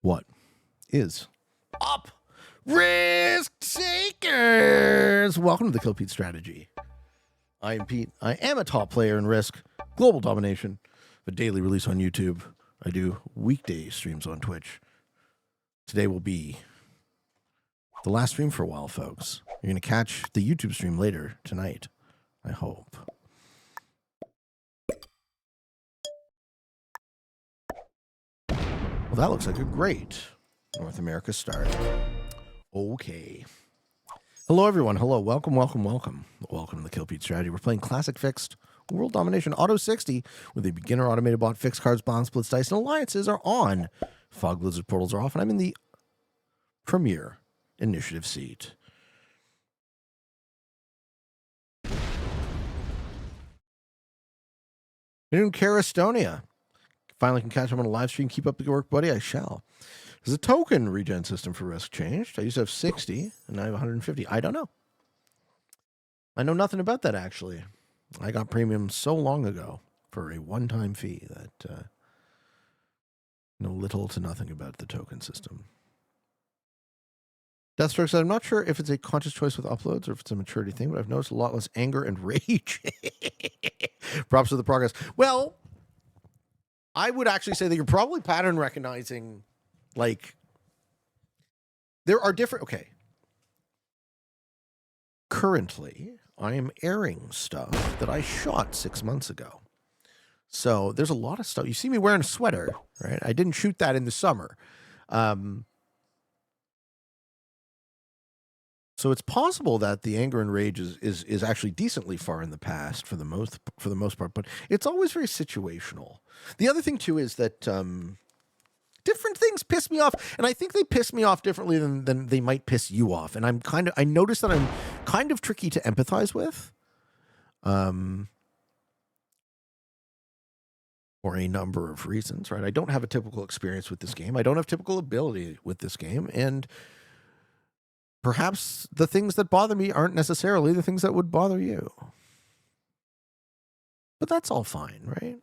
What is up, risk takers? Welcome to the Kill Pete Strategy. I am Pete. I am a top player in Risk, Global Domination, a daily release on YouTube. I do weekday streams on Twitch. Today will be the last stream for a while, folks. You're going to catch the YouTube stream later tonight, I hope. Well, that looks like a great North America start. Okay. Hello, everyone. Hello. Welcome, welcome, welcome. Welcome to the Kill Pete Strategy. We're playing Classic Fixed World Domination Auto 60 with a beginner automated bot. Fixed cards, bonds, splits, dice, and alliances are on. Fog Blizzard portals are off, and I'm in the Premier Initiative seat. In Estonia. Finally can catch him on a live stream. Keep up the good work, buddy. I shall. Has the token regen system for Risk changed? I used to have 60, and now I have 150. I don't know. I know nothing about that, actually. I got premium so long ago for a one-time fee that know little to nothing about the token system. Deathstroke said, I'm not sure if it's a conscious choice with uploads or if it's a maturity thing, but I've noticed a lot less anger and rage. Props to the progress. Well, I would actually say that you're probably pattern recognizing, like, there are different, okay. Currently, I am airing stuff that I shot 6 months ago. So there's a lot of stuff. You see me wearing a sweater, right? I didn't shoot that in the summer. So it's possible that the anger and rage is actually decently far in the past for the most part, but it's always very situational. The other thing too is that different things piss me off, and I think they piss me off differently than they might piss you off. And I notice that I'm kind of tricky to empathize with, for a number of reasons, right? I don't have a typical experience with this game. I don't have typical ability with this game, and perhaps the things that bother me aren't necessarily the things that would bother you. But that's all fine, right?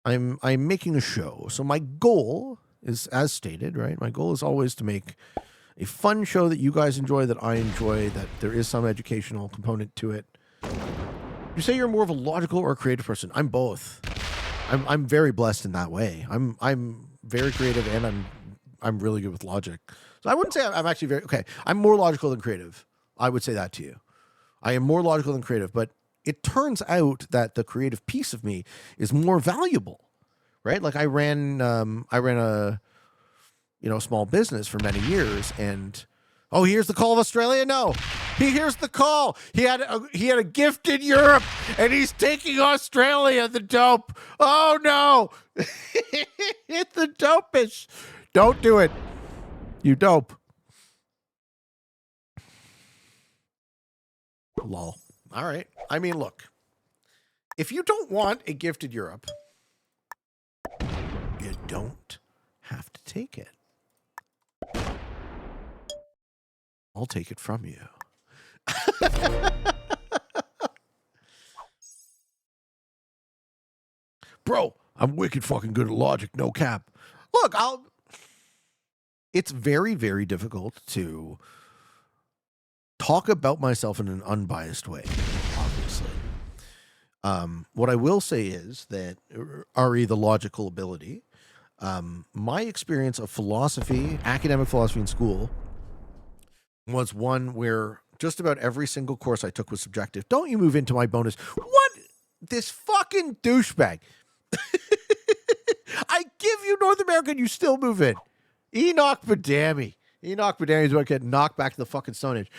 I'm making a show. So my goal is, as stated, right? My goal is always to make a fun show that you guys enjoy, that I enjoy, that there is some educational component to it. You say you're more of a logical or a creative person. I'm both. I'm very blessed in that way. I'm very creative, and I'm really good with logic. So I wouldn't say I'm actually very, okay, I'm more logical than creative. I would say that to you. I am more logical than creative, but it turns out that the creative piece of me is more valuable, right? Like I ran a, small business for many years, and oh, here's the call of Australia. No, he hears the call. He had a gift in Europe, and he's taking Australia. The dope. Oh no, it's the dopest. Don't do it. You dope. Lol. All right. I mean, look. If you don't want a gift in Europe, you don't have to take it. I'll take it from you. Bro, I'm wicked fucking good at logic, no cap. Look, it's very, very difficult to talk about myself in an unbiased way, obviously. What I will say is that RE, the logical ability, my experience of philosophy, academic philosophy in school, was one where just about every single course I took was subjective. Don't you move into my bonus. What? This fucking douchebag. I give you North America and you still move in. Enoch Badami. Enoch Badami is about to get knocked back to the fucking Stone Age.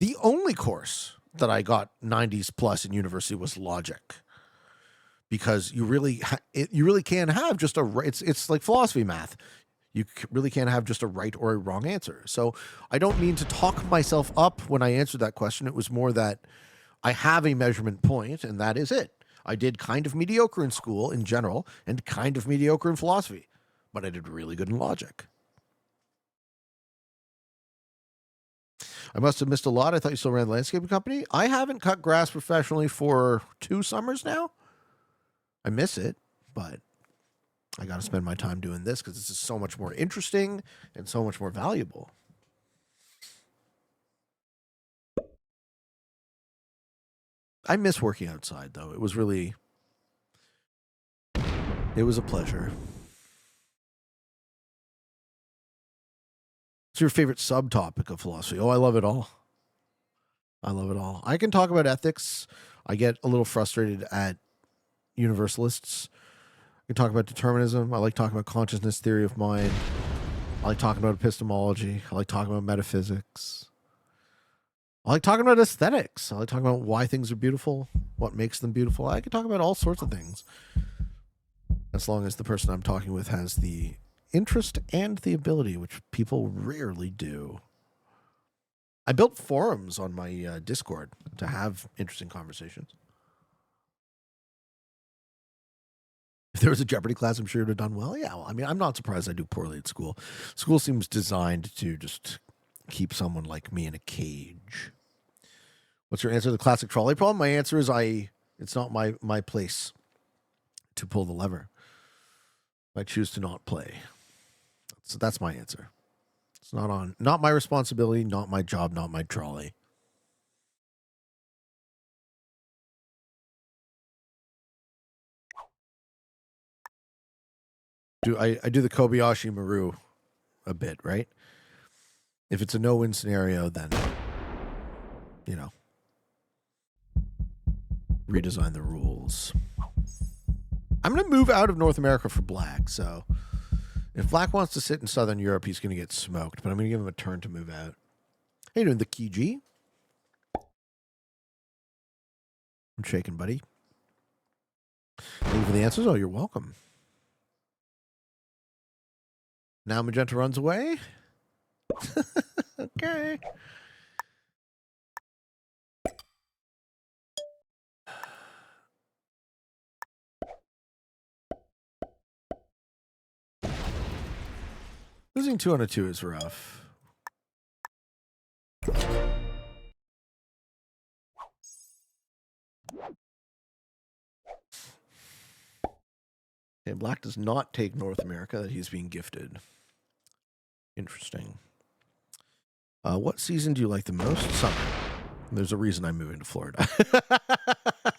The only course that I got 90s plus in university was logic, because you really can't have just it's like philosophy math. You really can't have just a right or a wrong answer. So I don't mean to talk myself up when I answered that question. It was more that I have a measurement point, and that is it. I did kind of mediocre in school in general and kind of mediocre in philosophy, but I did really good in logic. I must have missed a lot. I thought you still ran the landscaping company. I haven't cut grass professionally for 2 summers now. I miss it, but I got to spend my time doing this because this is so much more interesting and so much more valuable. I miss working outside, though. It was a pleasure. What's your favorite subtopic of philosophy? Oh, I love it all. I love it all. I can talk about ethics. I get a little frustrated at universalists. I can talk about determinism. I like talking about consciousness, theory of mind. I like talking about epistemology. I like talking about metaphysics. I like talking about aesthetics. I like talking about why things are beautiful, what makes them beautiful. I can talk about all sorts of things, as long as the person I'm talking with has the interest and the ability, which people rarely do. I built forums on my Discord to have interesting conversations. If there was a Jeopardy class, I'm sure it would have done well. Yeah, well, I mean, I'm not surprised I do poorly at school. School seems designed to just keep someone like me in a cage. What's your answer to the classic trolley problem? My answer is it's not my place to pull the lever. I choose to not play. So that's my answer. It's not my responsibility, not my job, not my trolley. I do the Kobayashi Maru a bit, right? If it's a no-win scenario, then, redesign the rules. I'm going to move out of North America for Black, so if Black wants to sit in Southern Europe, he's going to get smoked, but I'm going to give him a turn to move out. How you doing, the Kiji? I'm shaking, buddy. Thank you for the answers. Oh, you're welcome. Now Magenta runs away. Okay. Losing 2 on a 2 is rough. Okay, Black does not take North America that he's being gifted. Interesting. What season do you like the most? Summer. There's a reason I'm moving to Florida.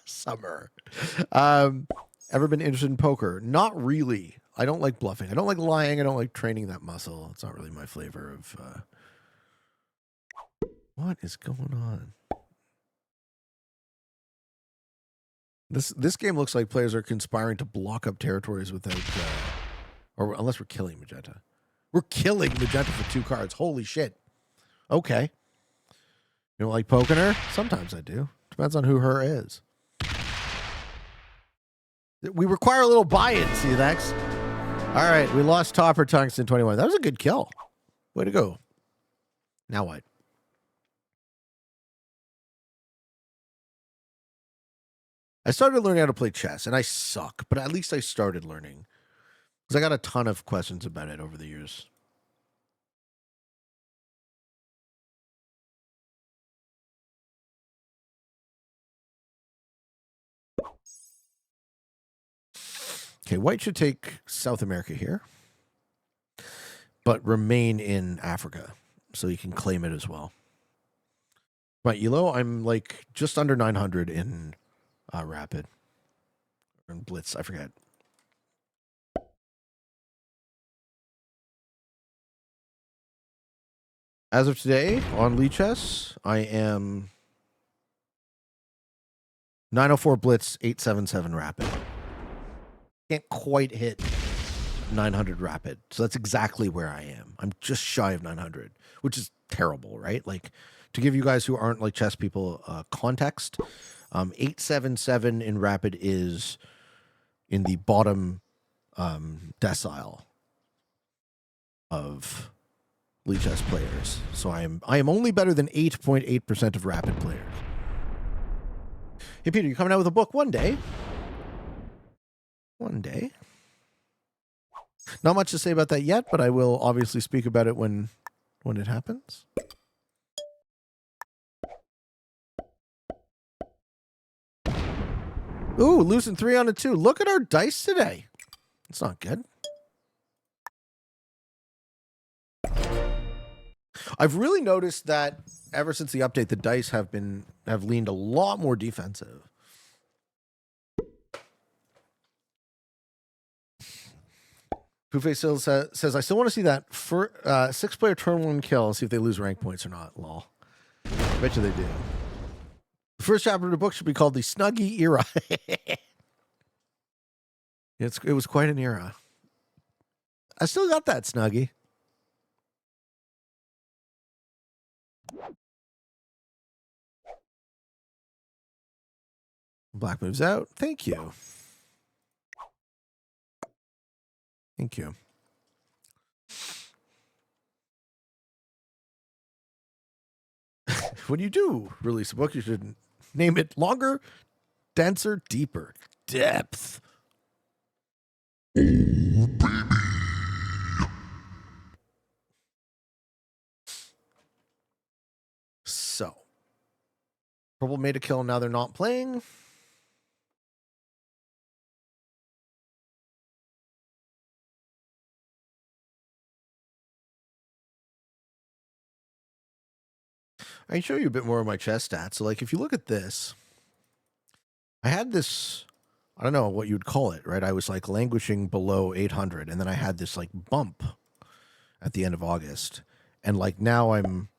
Summer. Ever been interested in poker? Not really. I don't like bluffing. I don't like lying. I don't like training that muscle. It's not really my flavor of... What is going on? This game looks like players are conspiring to block up territories without... or unless we're killing Magenta. We're killing Magenta for 2 cards. Holy shit. Okay. You don't like poking her? Sometimes I do. Depends on who her is. We require a little buy-in, CX. All right, we lost Topper Tungsten 21. That was a good kill. Way to go. Now what? I started learning how to play chess, and I suck, but at least I started learning. Because I got a ton of questions about it over the years. Okay, white should take South America here, but remain in Africa, so you can claim it as well. Right, yellow, I'm like just under 900 in Rapid. Or in Blitz, I forget. As of today, on Lee Chess, I am 904 Blitz, 877 Rapid. Can't quite hit 900 Rapid. So that's exactly where I am. I'm just shy of 900, which is terrible, right? Like, to give you guys who aren't like chess people context, 877 in Rapid is in the bottom decile of Lee Chess players. So I am only better than 8.8% of Rapid players. Hey, Peter, you coming out with a book one day? One day. Not much to say about that yet, but I will obviously speak about it when it happens. Ooh, losing 3 on a 2. Look at our dice today. It's not good. I've really noticed that ever since the update, the dice have leaned a lot more defensive. Pouffe still says, I still want to see that 6-player turn 1 kill and see if they lose rank points or not. Lol. I bet you they do. The first chapter of the book should be called the Snuggie Era. It was quite an era. I still got that Snuggie. Black moves out. Thank you. Thank you. When you do release a book, you should name it Longer, Denser, Deeper. Depth. Oh, baby. So, Purple made a kill, now they're not playing. I can show you a bit more of my chess stats. So, like, if you look at this, I had this, I don't know what you'd call it, right? I was, like, languishing below 800, and then I had this, like, bump at the end of August. And, like, now I'm,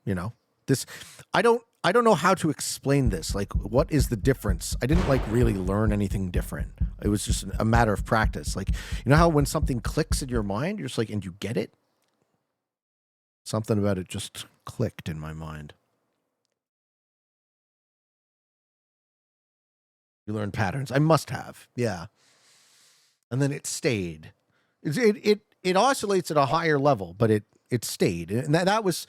this, I don't know how to explain this. Like, what is the difference? I didn't, like, really learn anything different. It was just a matter of practice. Like, you know how when something clicks in your mind, you're just like, and you get it? Something about it just clicked in my mind. You learn patterns. I must have. Yeah. And then it stayed. It oscillates at a higher level, but it stayed. And that was,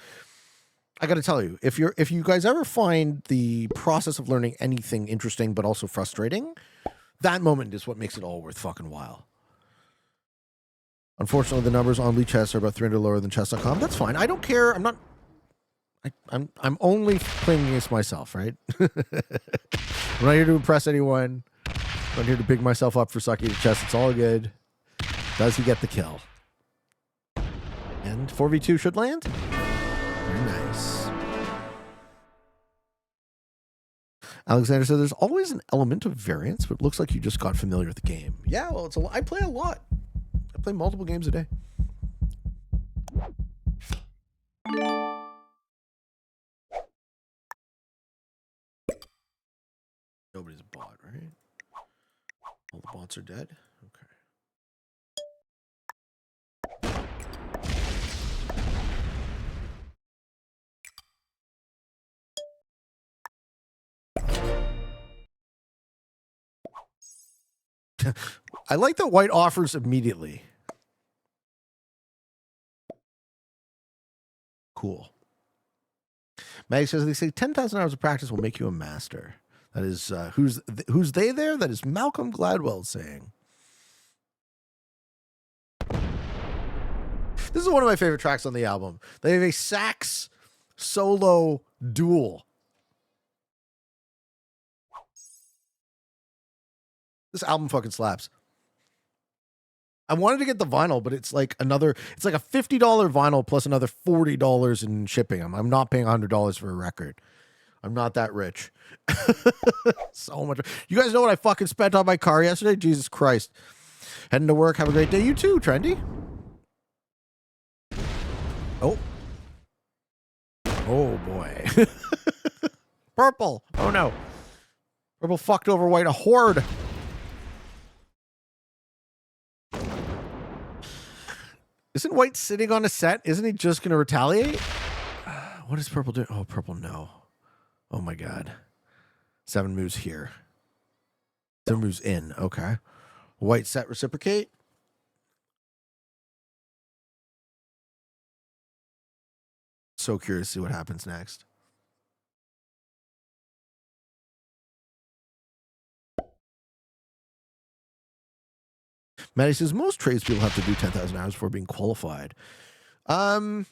I got to tell you, if you guys ever find the process of learning anything interesting but also frustrating, that moment is what makes it all worth fucking while. Unfortunately, the numbers on Lee Chess are about 300 lower than chess.com. That's fine. I don't care. I'm only playing against myself, right? I'm not here to impress anyone. I'm not here to big myself up for sucking at chess. It's all good. Does he get the kill? And 4v2 should land? Very nice. Alexander said there's always an element of variance, but it looks like you just got familiar with the game. Yeah, well, I play a lot. I play multiple games a day. Nobody's a bot, right? All the bots are dead? Okay. I like that white offers immediately. Cool. Maggie says they say 10,000 hours of practice will make you a master. That is, who's they there? That is Malcolm Gladwell saying. This is one of my favorite tracks on the album. They have a sax solo duel. This album fucking slaps. I wanted to get the vinyl, but it's like a $50 vinyl plus another $40 in shipping. I'm not paying $100 for a record. I'm not that rich. So much. You guys know what I fucking spent on my car yesterday? Jesus Christ. Heading to work. Have a great day. You too, Trendy. Oh. Oh, boy. Purple. Oh, no. Purple fucked over white. A horde. Isn't white sitting on a set? Isn't he just going to retaliate? What does purple do? Oh, purple, no. Oh, my God. 7 moves here. 7 moves in. Okay. White set reciprocate. So curious to see what happens next. Maddie says most tradespeople have to do 10,000 hours before being qualified. I'm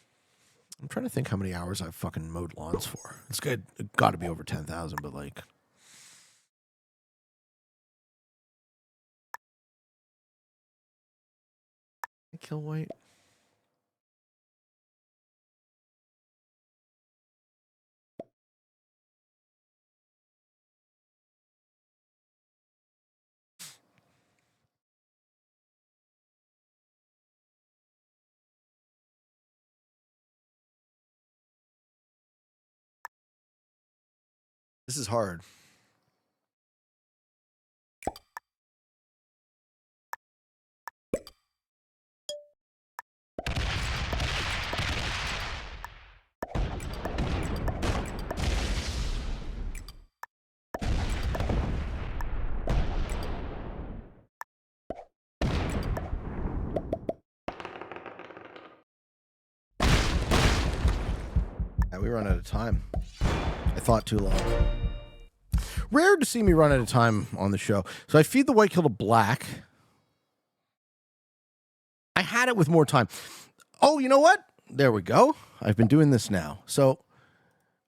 trying to think how many hours I've fucking mowed lawns for. It's good. It got to be over 10,000, but like. kill white? This is hard. We run out of time. I thought too long. Rare to see me run out of time on the show. So I feed the white kill to black. I had it with more time. Oh, you know what? There we go. I've been doing this now. So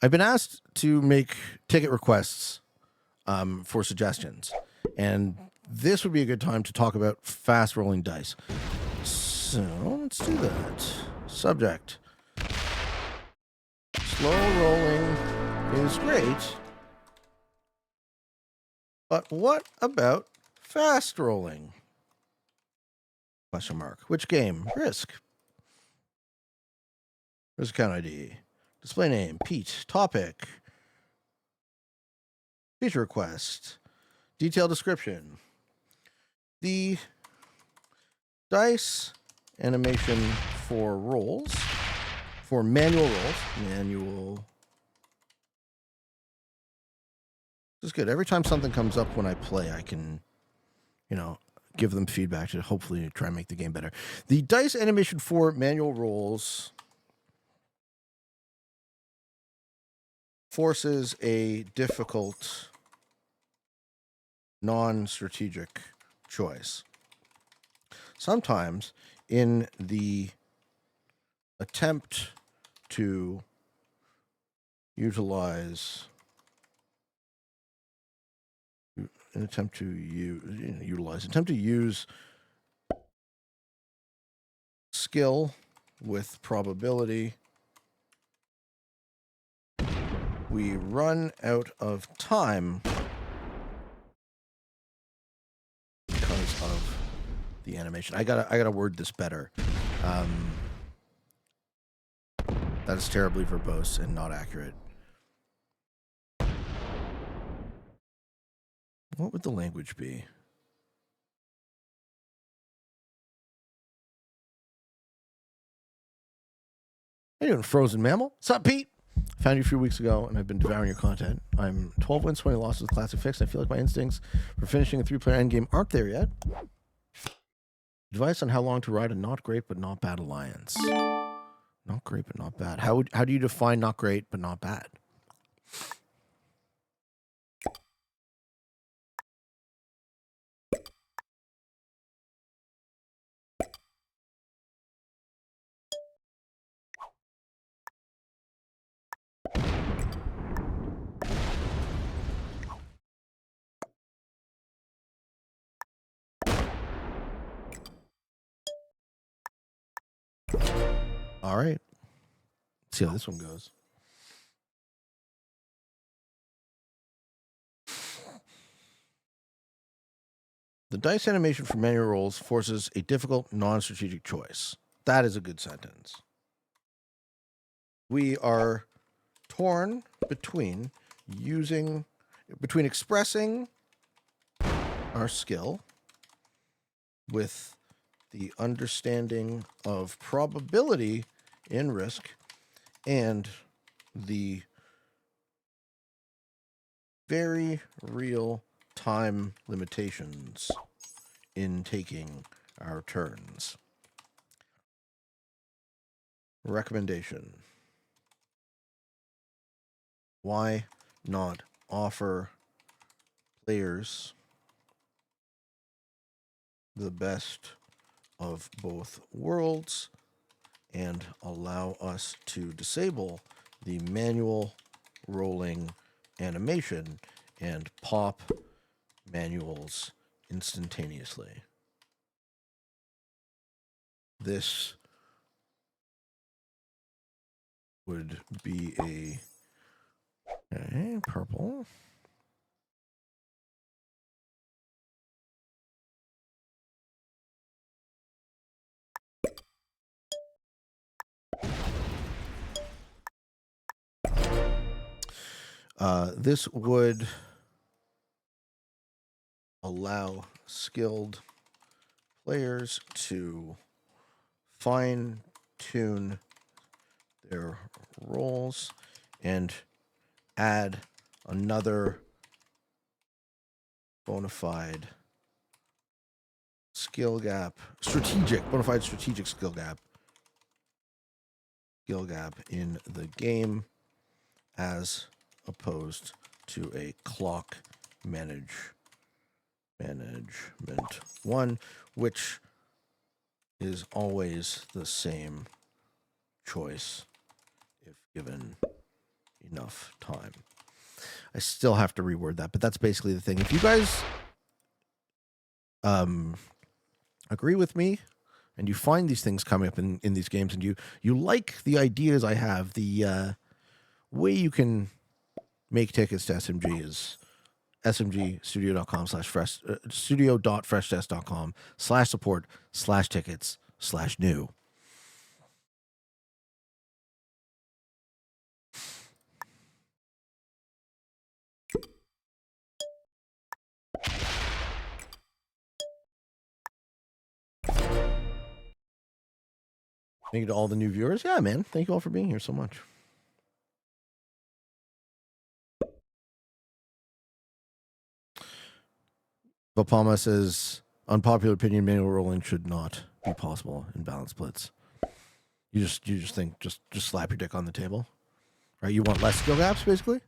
I've been asked to make ticket requests for suggestions. And this would be a good time to talk about fast rolling dice. So let's do that. Subject. Slow rolling is great. But what about fast rolling? Question mark. Which game? Risk. Risk account ID. Display name. Pete. Topic. Feature request. Detailed description. The dice animation for rolls. For manual rolls. Manual. This is good. Every time something comes up when I play, I can, give them feedback to hopefully try and make the game better. The dice animation for manual rolls forces a difficult, non-strategic choice. Sometimes in the attempt to utilize skill with probability, we run out of time because of the animation. I gotta word this better. That is terribly verbose and not accurate. What would the language be? How you doing, Frozen Mammal? What's up, Pete? I found you a few weeks ago, and I've been devouring your content. I'm 12 wins, 20 losses, classic fix. I feel like my instincts for finishing a 3-player endgame aren't there yet. Advice on how long to ride a not great but not bad alliance. Not great but not bad. How do you define not great but not bad? All right. Let's see how this one goes. The dice animation for manual rolls forces a difficult, non-strategic choice. That is a good sentence. We are torn between expressing our skill with the understanding of probability in Risk and the very real time limitations in taking our turns. Recommendation. Why not offer players the best of both worlds and allow us to disable the manual rolling animation and pop manuals instantaneously? this would be a purple. This would allow skilled players to fine-tune their roles and add another bona fide skill gap, bona fide strategic skill gap in the game, as opposed to a clock management one, which is always the same choice if given enough time. I still have to reword that, but that's basically the thing. If you guys agree with me and you find these things coming up in these games and you like the ideas I have, the way you can make tickets to SMG is studio.freshtest.com/support/tickets/new. Thank you to all the new viewers. Yeah, man. Thank you all for being here so much. Vapama says, unpopular opinion, manual rolling should not be possible in balanced splits. You just think, just slap your dick on the table, right? You want less skill gaps, basically?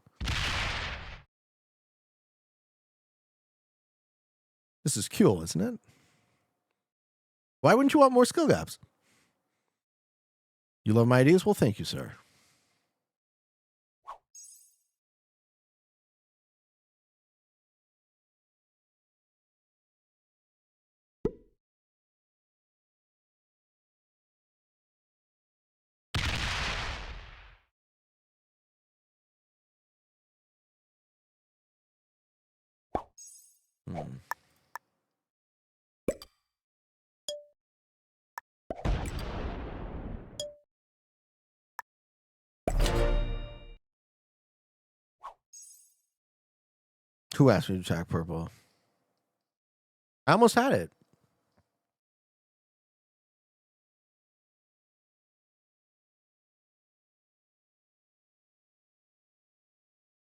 This is cool, isn't it? Why wouldn't you want more skill gaps? You love my ideas? Well, thank you, sir. Who asked me to attack purple? I almost had it.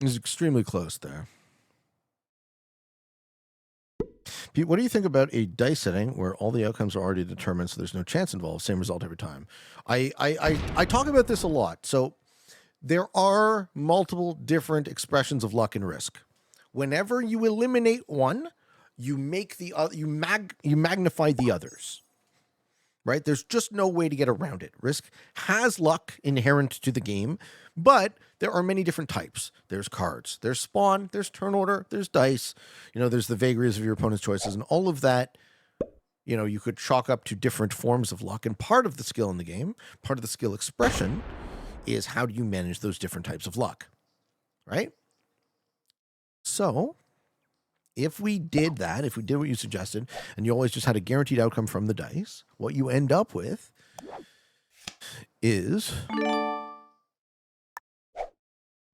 It was extremely close there. Pete, what do you think about a dice setting where all the outcomes are already determined, so there's no chance involved, same result every time? I talk about this a lot. So there are multiple different expressions of luck and risk. Whenever you eliminate one, you make the you magnify the others. Right? There's just no way to get around it. Risk has luck inherent to the game, but there are many different types. There's cards, there's spawn, there's turn order, there's dice, there's the vagaries of your opponent's choices, and all of that, you could chalk up to different forms of luck. And part of the skill in the game, part of the skill expression, is how do you manage those different types of luck, right? So if we did that, if we did what you suggested, and you always just had a guaranteed outcome from the dice, what you end up with is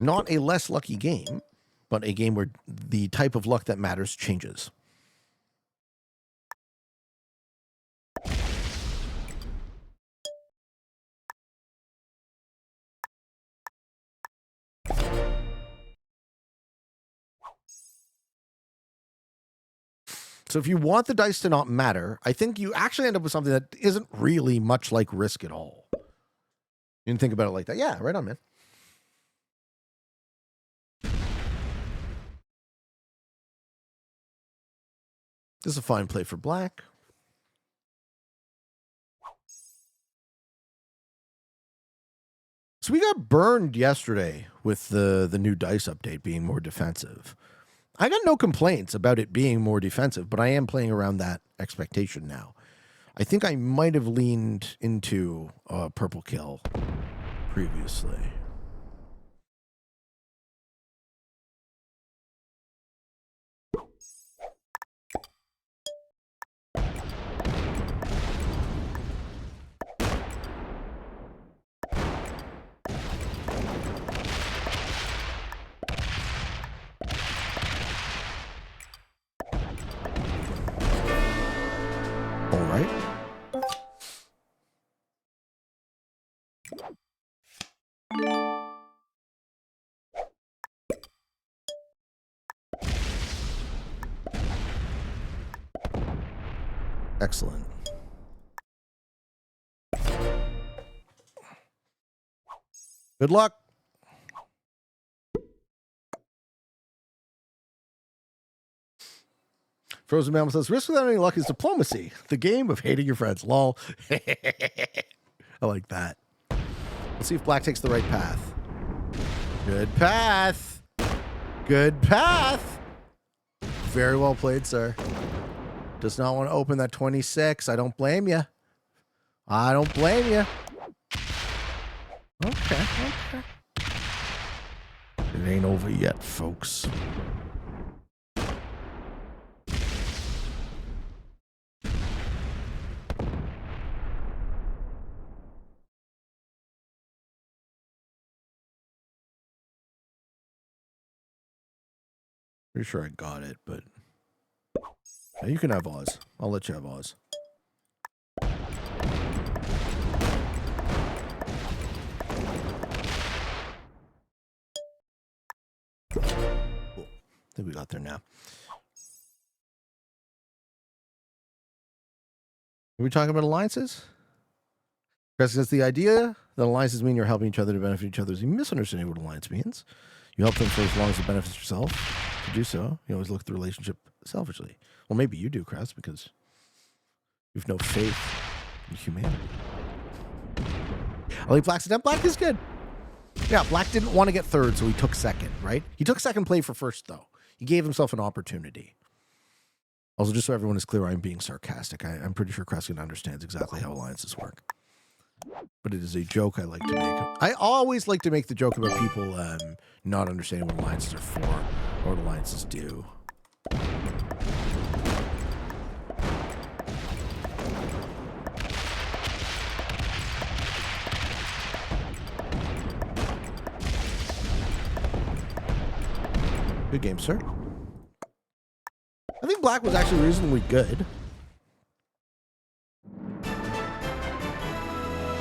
not a less lucky game, but a game where the type of luck that matters changes. So if you want the dice to not matter, I think you actually end up with something that isn't really much like risk at all. You didn't think about it like that. Yeah, right on, man. This is a fine play for black. So we got burned yesterday with the new dice update being more defensive. I got no complaints about it being more defensive, but I am playing around that expectation now. I think I might have leaned into purple kill previously. All right. Excellent. Good luck. Frozen Mammal says, risk without any luck is diplomacy. The game of hating your friends. Lol. I like that. Let's see if Black takes the right path. Good path. Good path. Very well played, sir. Does not want to open that 26. I don't blame you. I don't blame you. Okay. It ain't over yet, folks. Pretty sure I got it, but yeah, you can have Oz. I'll let you have Oz. Cool. I think we got there now. Are we talking about alliances? Because the idea that alliances mean you're helping each other to benefit each other is a misunderstanding what alliance means. You help them for as long as it benefits yourself. To do so, you always look at the relationship selfishly. Well, maybe you do, Kress, because you've no faith in humanity. I like Black's attempt. Black is good. Yeah, Black didn't want to get third, so he took second, right? He took second play for first, though. He gave himself an opportunity. Also, just so everyone is clear, I'm being sarcastic. I'm pretty sure Kreskin understands exactly how alliances work. But it is a joke I like to make. I always like to make the joke about people not understanding what alliances are for or what alliances do. Good game, sir. I think Black was actually reasonably good.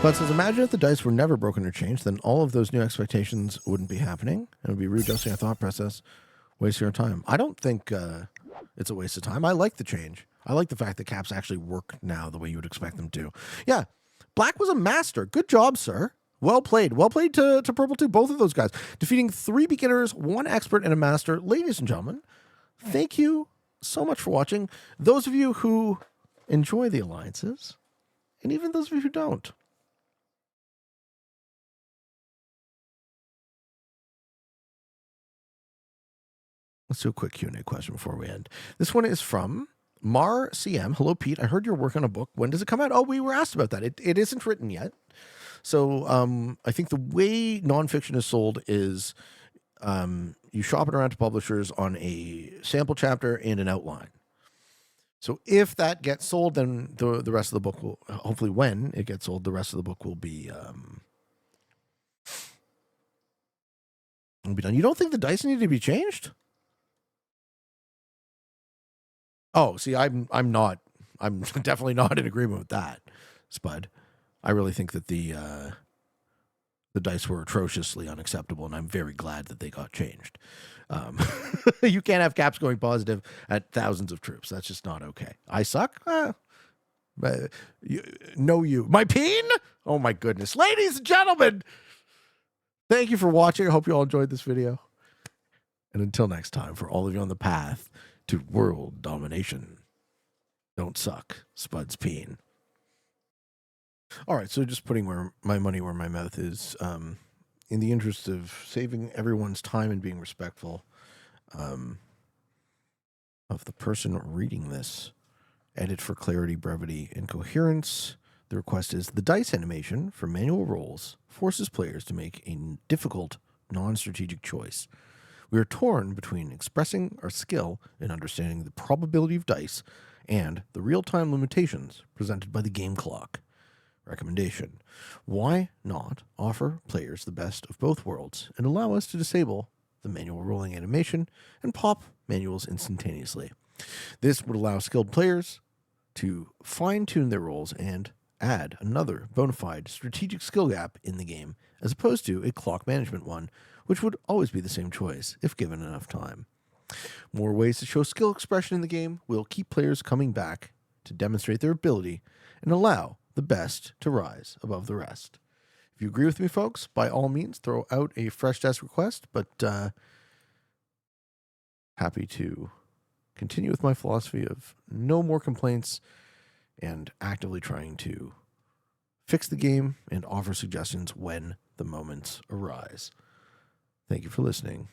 But says, imagine if the dice were never broken or changed, then all of those new expectations wouldn't be happening. It would be readjusting our thought process, wasting our time. I don't think it's a waste of time. I like the change. I like the fact that caps actually work now the way you would expect them to. Yeah, Black was a master. Good job, sir. Well played. Well played to Purple too. Both of those guys. Defeating 3 beginners, 1 expert, and a master. Ladies and gentlemen, thank you so much for watching. Those of you who enjoy the alliances, and even those of you who don't. Let's do a quick Q&A question before we end. This one is from Mar CM. Hello, Pete. I heard you're working on a book. When does it come out? Oh, we were asked about that. It isn't written yet. So I think the way nonfiction is sold is you shop it around to publishers on a sample chapter and an outline. So if that gets sold, then the rest of the book will, hopefully when it gets sold, the rest of the book will be done. You don't think the dice need to be changed? Oh, see, I'm definitely not in agreement with that, Spud. I really think that the dice were atrociously unacceptable, and I'm very glad that they got changed. You can't have caps going positive at thousands of troops. That's just not okay. I suck? My peen? Oh my goodness. Ladies and gentlemen, thank you for watching. I hope you all enjoyed this video. And until next time, for all of you on the path to world domination, don't suck. Spud's peen. All right, so just putting my money where my mouth is, in the interest of saving everyone's time and being respectful of the person reading this Edit for clarity, brevity, and coherence. The request is the dice animation for manual rolls forces players to make a difficult, non-strategic choice. We are torn between expressing our skill in understanding the probability of dice and the real-time limitations presented by the game clock. Recommendation: why not offer players the best of both worlds and allow us to disable the manual rolling animation and pop manuals instantaneously? This would allow skilled players to fine-tune their rolls and add another bona fide strategic skill gap in the game, as opposed to a clock management one, which would always be the same choice if given enough time. More ways to show skill expression in the game will keep players coming back to demonstrate their ability and allow the best to rise above the rest. If you agree with me, folks, by all means, throw out a fresh desk request, but happy to continue with my philosophy of no more complaints and actively trying to fix the game and offer suggestions when the moments arise. Thank you for listening.